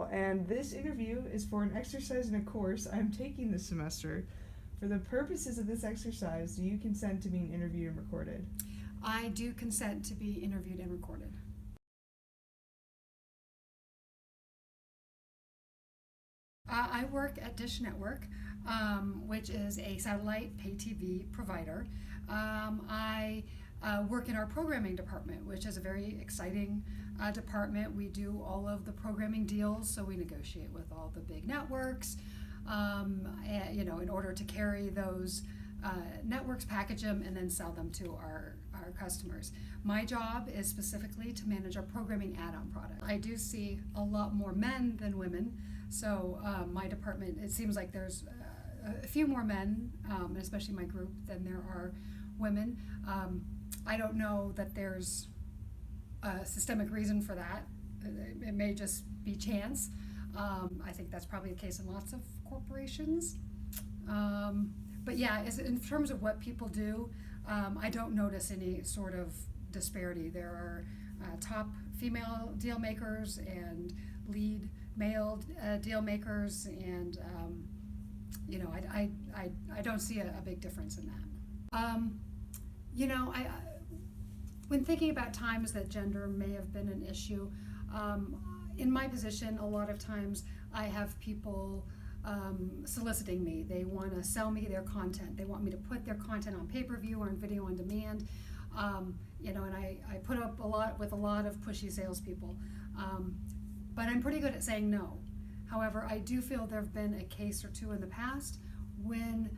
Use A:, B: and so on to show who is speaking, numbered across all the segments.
A: And this interview is for an exercise in a course I'm taking this semester. For the purposes of this exercise, do you consent to being interviewed and recorded?
B: I do consent to be interviewed and recorded. I work at Dish Network, which is a satellite pay TV provider. I work in our programming department, which is a very exciting department. We do all of the programming deals, so we negotiate with all the big networks, in order to carry those networks, package them, and then sell them to our customers. My job is specifically to manage our programming add-on product. I do see a lot more men than women, so my department, it seems like there's a few more men, especially my group, than there are women. I don't know that there's a systemic reason for that. It may just be chance. I think that's probably the case in lots of corporations. But yeah, in terms of what people do, I don't notice any sort of disparity. There are top female deal makers and lead male deal makers, and I don't see a big difference in that. When thinking about times that gender may have been an issue, in my position, a lot of times I have people soliciting me. They want to sell me their content. They want me to put their content on pay-per-view or on video on demand. And I put up with a lot of pushy salespeople. But I'm pretty good at saying no. However, I do feel there have been a case or two in the past when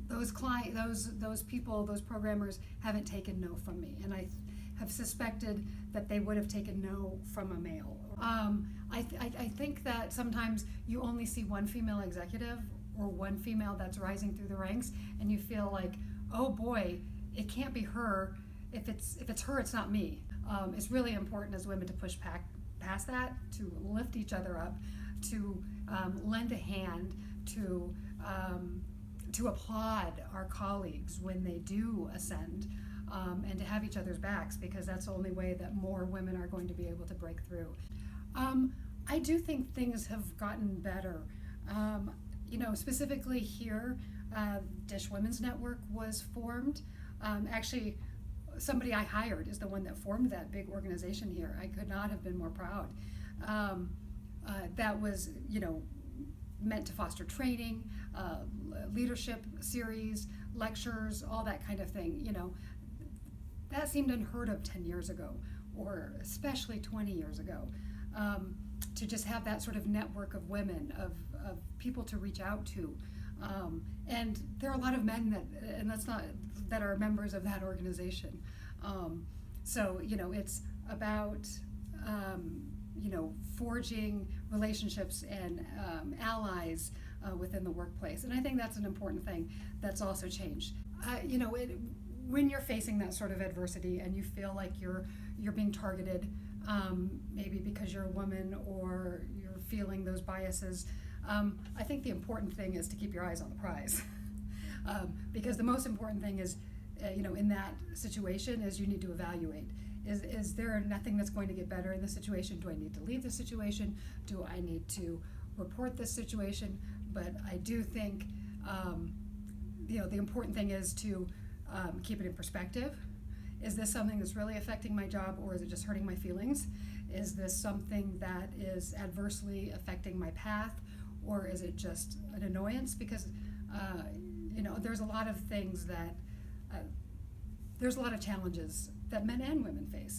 B: those people, those programmers haven't taken no from me, and I have suspected that they would have taken no from a male. I think that sometimes you only see one female executive or one female that's rising through the ranks, and you feel like, oh boy, it can't be her. If it's her, it's not me. It's really important as women to push past that, to lift each other up, to lend a hand, to applaud our colleagues when they do ascend, and to have each other's backs, because that's the only way that more women are going to be able to break through. I do think things have gotten better. Specifically here, Dish Women's Network was formed. Actually, somebody I hired is the one that formed that big organization here. I could not have been more proud. That was, meant to foster training, leadership series, lectures, all that kind of thing. That seemed unheard of 10 years ago, or especially 20 years ago. To just have that sort of network of women, of people to reach out to. And there are a lot of men that are members of that organization. So it's about forging relationships and allies within the workplace. And I think that's an important thing that's also changed. When you're facing that sort of adversity and you feel like you're being targeted, maybe because you're a woman or you're feeling those biases, I think the important thing is to keep your eyes on the prize. Because the most important thing is, in that situation, is you need to evaluate. Is there nothing that's going to get better in this situation? Do I need to leave the situation? Do I need to report this situation? But I do think, the important thing is to keep it in perspective. Is this something that's really affecting my job, or is it just hurting my feelings? Is this something that is adversely affecting my path, or is it just an annoyance? Because there's a lot of things that there's a lot of challenges that men and women face.